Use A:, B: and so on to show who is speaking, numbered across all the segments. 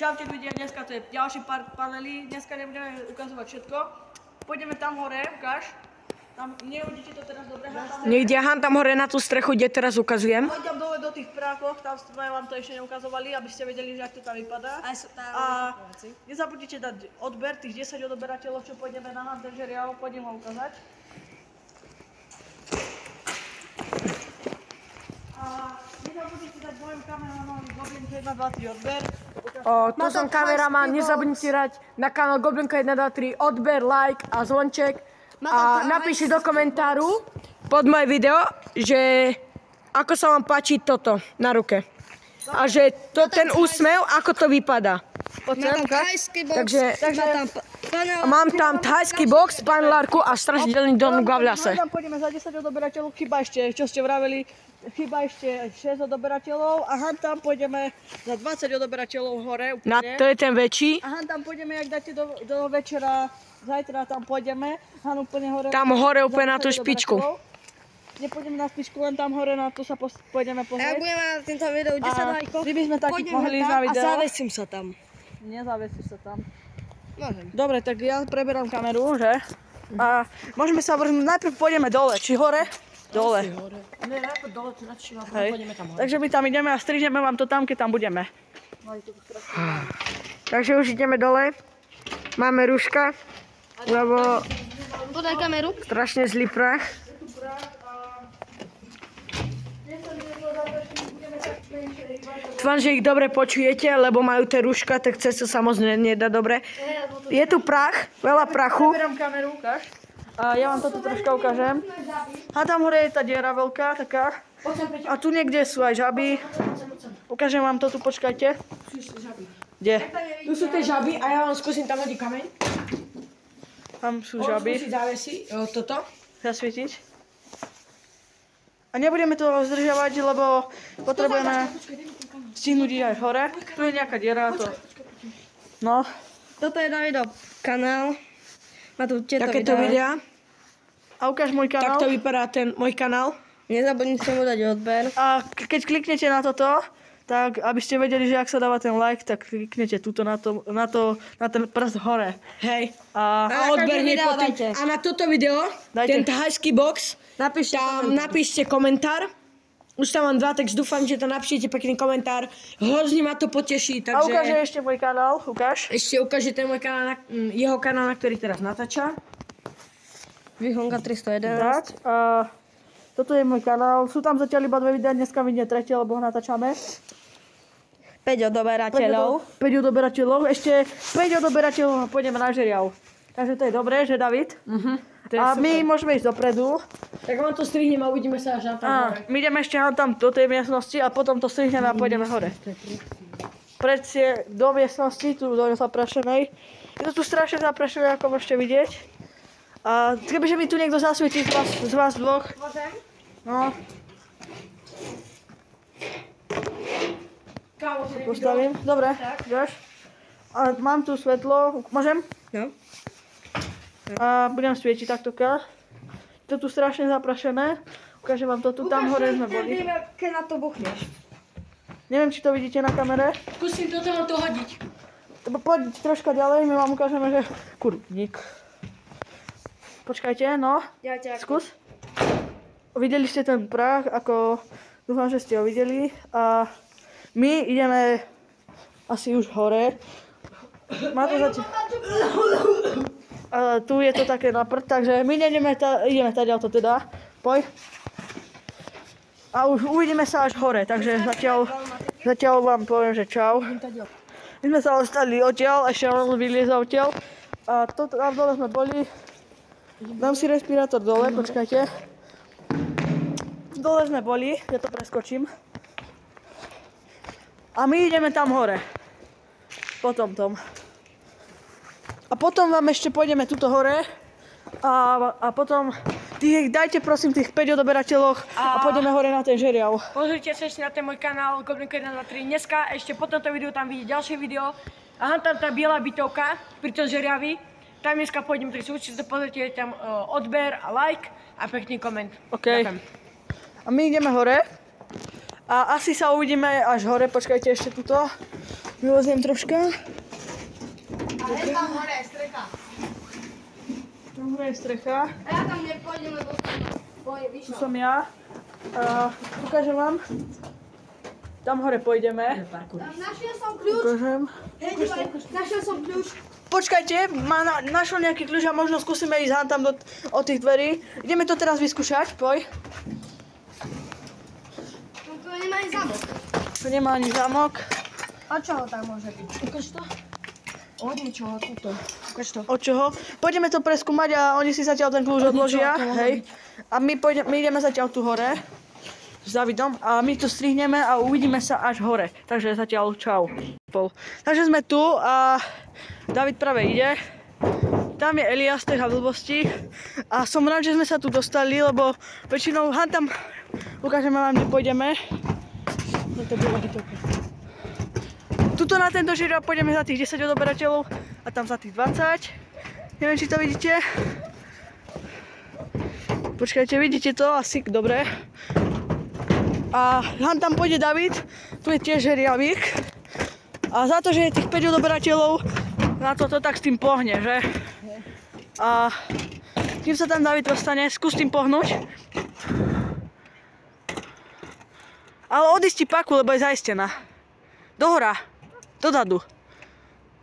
A: Čaute ľudia, dneska to je ďalší pár panelí, dneska nebudeme ukazovať všetko. Pôjdeme tam hore, ukáž. Tam, neuvidíte to teraz dobre?
B: Niekde, tam hore na tú strechu, kde teraz ukazujem.
A: Poď tam dole do tých prákoch, tam sme vám to ešte neukazovali, aby ste vedeli, že ak to tam vypadá. A nezabudnite dať odber, tých 10 odberateľov, čo pôjdeme na Hunter žeriav, pôjdem vám ukázať. A nezabudnite dať mojom kameramanovi Goblinka 1, 2, 3 odber.
B: Tu som kameraman, nezabudnite dať na kanál Goblinka 1, 2, 3 odber, like a zvonček. A napíšte do komentáru pod moje video, že ako sa vám páči toto na ruke. A že ten úsmev, ako to vypadá. Takže mám tam thajský box, panelárku a strašidelný don v ľase.
A: Tam pôjdeme za 10 odoberateľov, chyba ešte, čo ste vraveli, chyba ešte 6 odoberateľov a tam pôjdeme za 20 odoberateľov hore úplne.
B: To je ten väčší.
A: A tam pôjdeme, jak dáte do večera, zajtra tam pôjdeme, úplne hore.
B: Tam hore úplne na tú špičku.
A: Nepôjdeme na špičku, len tam hore na to sa pôjdeme pozrieť.
C: Ja budem na týmto videu 10 lajkov.
A: Kdyby sme taký mohli ísť na video.
C: A zavesím sa tam.
A: Nezavesíš sa tam.
C: Môžem.
A: Dobre, tak ja preberám kameru, že? A môžeme sa vrhnúť, najprv pôjdeme dole, či hore? Dole.
B: Ne, najprv dole, tu radšej pôjdeme tam hore.
A: Takže my tam ideme a strižeme vám to tam, keď tam budeme.
B: Takže už ideme dole. Máme rúška, lebo
C: Podaj kameru.
B: strašne zlý prach. Dúfam, že ich dobre počujete, lebo majú tie rúška, tak cez to sa moc nedá dobre. Je tu prach, veľa prachu.
A: Berám kameru, ukáž. A ja vám toto troška ukážem. A tam hore je tá diera veľká, taká. A tu niekde sú aj žaby. Ukážem vám to tu, počkajte. Kde?
B: Tu sú tie žaby a ja vám skúsim tam hodiť kameň.
A: Tam sú žaby.
B: Skúsiť závesy, toto.
A: Zasvietiť. A nebudeme to zdržiavať, lebo potrebujeme stihnúť aj hore. Tu je nejaká diera, to. No.
C: Toto je Davidov kanál. Má tu tieto
B: Takéto videá.
A: A ukáž môj kanál.
B: Takto vypadá ten môj kanál.
C: Nezabudnite mu dať odber.
A: A keď kliknete na toto, tak aby ste vedeli, že ak sa dáva ten like, tak kliknete tuto na ten prst hore.
B: Hej.
A: A
B: Odber hneď potom.
C: dajte.
B: A na toto video,
A: Dajte.
B: ten thajský box, napíšte komentár. Už tam mám 2, takže dúfam, že to napíšete pekný komentár. Hrozne ma to poteší, takže...
A: A ukáže ešte môj kanál, ukáž.
B: Ešte ukáže ten môj kanál, jeho kanál, na ktorý teraz natáča.
C: Vyhonka 311.
A: Tak, a toto je môj kanál. Sú tam zatiaľ iba 2 videá, dneska vyjde tretie, lebo ho natáčame.
C: 5 odoberateľov.
A: 5 odoberateľov, ešte 5 odoberateľov a pôjdeme na žeriav. Takže to je dobré, že David? A my môžeme ísť dopredu.
B: Tak vám to strihnem a uvidíme sa až tam hore.
A: My ideme ešte tam do tej miestnosti a potom to strihneme a pôjdeme hore. Predsie do miestnosti, tu do zaprašenej. Je to tu strašne zaprašené, ako môžete vidieť. A kebyže mi tu niekto zasvietí z vás dvoch.
C: Môžem?
A: No. Postavím. Dobre, ďaš. A mám tu svetlo. Môžem?
C: No.
A: A budem svietiť taktoka. Je to tu strašne zaprašené. Ukážem vám to tu, tam hore sme boli.
C: Keď na to buchneš.
A: Neviem, či to vidíte na kamere.
B: Skúsim toto vám to hodiť.
A: Poď troška ďalej, my vám ukážeme, že... Kurník. Počkajte, no. Skús. Videli ste ten prach, ako... Dúfam, že ste ho videli. A my ideme asi už hore. Má to zatiaľ... Tu je to také na prd, takže my ideme tadiaľto teda. Poď. A už uvidíme sa až hore, takže zatiaľ vám poviem, že čau. My sme sa ostali odtiaľ, ešte on vyliezol odtiaľ. A tam dole sme boli. Dám si respirátor dole, počkajte. Dole sme boli, ja to preskočím. A my ideme tam hore. Potom tom. A potom vám ešte pôjdeme tuto hore a potom dajte prosím tých 5 odoberateľov a pôjdeme hore na ten žeriav.
B: Pozrite sa ešte na ten môj kanál Goblinka 1, 2, 3. Dneska ešte po tomto videu tam vidíte ďalšie video. A tam tá biela bytovka pri tom žeriavi. Tam dneska pôjdeme, takže určite pozrite tam odber a like a pekný koment.
A: OK. A my ideme hore. A asi sa uvidíme až hore, počkajte ešte tuto. Vyvozím troška.
B: A je tam hore strecha.
A: Tam hore je strecha.
C: A ja tam nepôjdem, lebo
A: Tu som ja. Ukážem vám. Tam hore pôjdeme.
C: Našiel som kľúč.
A: Ukážem.
C: Hej, dívaj, našiel som kľúč.
A: Počkajte, našiel nejaký kľúč a možno skúsime ísť tam od tých dverí. Ideme to teraz vyskúšať, poj.
C: To nemá ani zámok.
A: Tu nemá ani zámok.
C: A čoho tam môže byť? Ukáž to. Od niečoho, tuto. Ukáž to.
A: Od čoho? Pôjdeme to preskúmať a oni si zatiaľ ten kľúč odložia, hej. A my ideme zatiaľ tu hore s Davidom a my to strihneme a uvidíme sa až hore. Takže zatiaľ čau. Takže sme tu a David práve ide. Tam je Elias, tých blbosti. A som rád, že sme sa tu dostali, lebo väčšinou tam ukážeme vám, kde pôjdeme. Tuto na tento žiraf pôjdeme za tých 10 odoberateľov a tam za tých 20. Neviem, či to vidíte. Počkajte, vidíte to? Asi dobre. A tam pôjde David, tu je tiež žeriavik. A za to, že je tých 5 odoberateľov, na toto tak s tým pohne, že? A kým sa tam David dostane, skús tým pohnúť. Ale odísť ti paku, lebo je zaistená. Dohora, dozadu.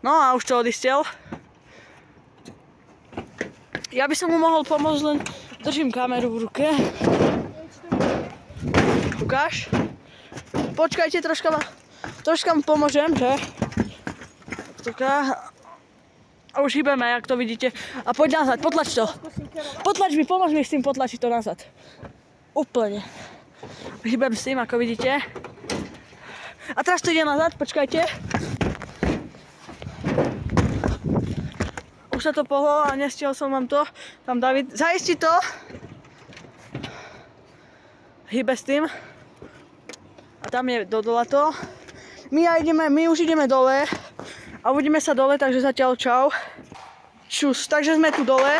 A: No a už to odistel. Ja by som mu mohol pomôcť, len držím kameru v ruke. Ukáž? Počkajte, troška mu pomôžem, že? A už hýbeme, jak to vidíte. A poď nazad, potlač to. Potlač mi, pomôž mi s tým potlačiť to nazad. Úplne. Hýbem s tým, ako vidíte. A teraz to ide nazad, počkajte. Už sa to pohlo a nestiel som vám to. Tam David, zaisti to. Hýbe s tým. A tam je dodola to. My už ideme dole. A uvidíme sa dole, takže zatiaľ čau. Čus, takže sme tu dole.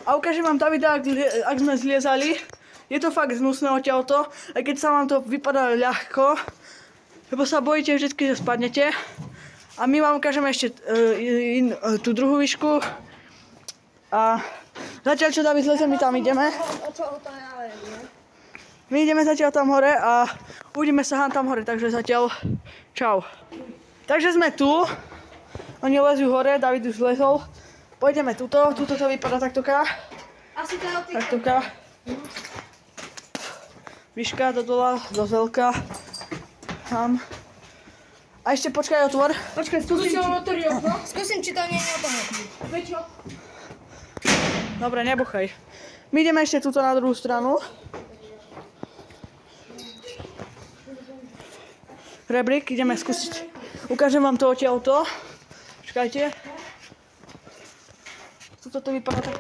A: A ukážem vám Davida, ak sme zliezali. Je to fakt znusné odtiaľto, aj keď sa vám to vypadá ľahko. Lebo sa bojíte vždy, že spadnete. A my vám ukážeme ešte tú druhú výšku. A zatiaľ čo David zlezie, my tam ideme. My ideme zatiaľ tam hore a uvidíme sa tam hore, takže zatiaľ čau. Takže sme tu. Oni lezú hore, David už zlezol. Pôjdeme tuto to vypadá taktoka.
C: Asi to je od tých...
A: Taktoka. Výška do dola, do veľká. Tam. A ešte počkaj, otvor.
B: Počkaj, skúsim,
C: Skúsim, či to nie je o tom.
B: Väčšo.
A: Dobre, nebuchaj. My ideme ešte tuto na druhú stranu. Rebrík, ideme skúsiť. Ukážem vám to odtiaľto. Počkajte. Tuto to vypadá tak.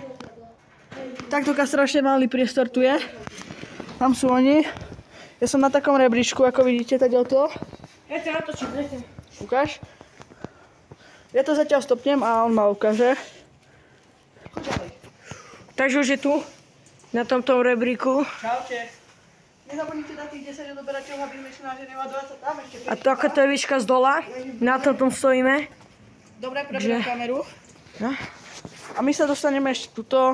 A: Takto strašne malý priestor tu je. Tam sú oni. Ja som na takom rebríčku, ako vidíte, taďalto.
B: Ja sa natočím, dajte.
A: Ukáž. Ja to zatiaľ stopnem a on ma ukáže.
B: Takže už je tu, na tomto rebríku.
A: Čaute. Nezabudnite dať tých 10 odoberateľov, aby sme išli na Ženeva 20, tam ešte 5.
B: A to ako to je výška z dola, na tom stojíme.
A: Dobre, preberiem kameru.
B: No.
A: A my sa dostaneme ešte tuto.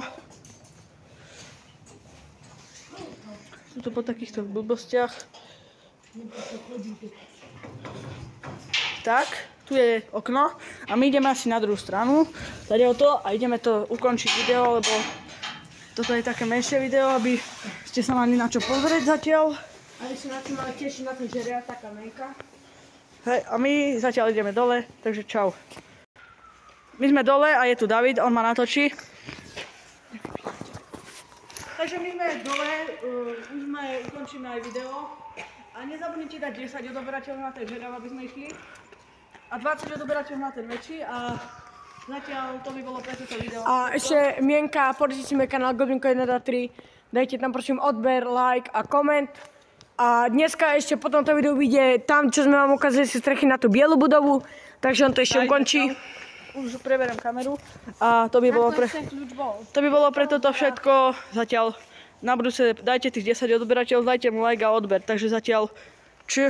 A: Tuto po takýchto blbostiach. Tak, tu je okno a my ideme asi na druhú stranu. Tady o to a ideme to ukončiť video, lebo toto je také menšie video, aby ste sa mali na čo pozrieť zatiaľ.
B: Aby sa na čo mali tešiť na ten žeriav, taká menka.
A: Hej, a my zatiaľ ideme dole, takže čau. My sme dole a je tu David, on ma natočí. Takže my sme dole, už sme ukončíme aj video. A nezabudnite dať 10 odoberateľov na ten žerav, aby sme išli. A 20 odoberateľov na ten väčší a zatiaľ to by bolo pre toto video.
B: A ešte mienka, podržite si môj kanál Goblinko 1, 2, 3. Dajte tam prosím odber, like a koment. A dneska ešte po tomto videu vyjde tam, čo sme vám ukázali si strechy na tú bielu budovu. Takže on to ešte ukončí.
A: Už preberiem kameru a to by bolo pre toto všetko. Zatiaľ na budúce dajte tých 10 odberateľov, dajte mu like a odber. Takže zatiaľ čus.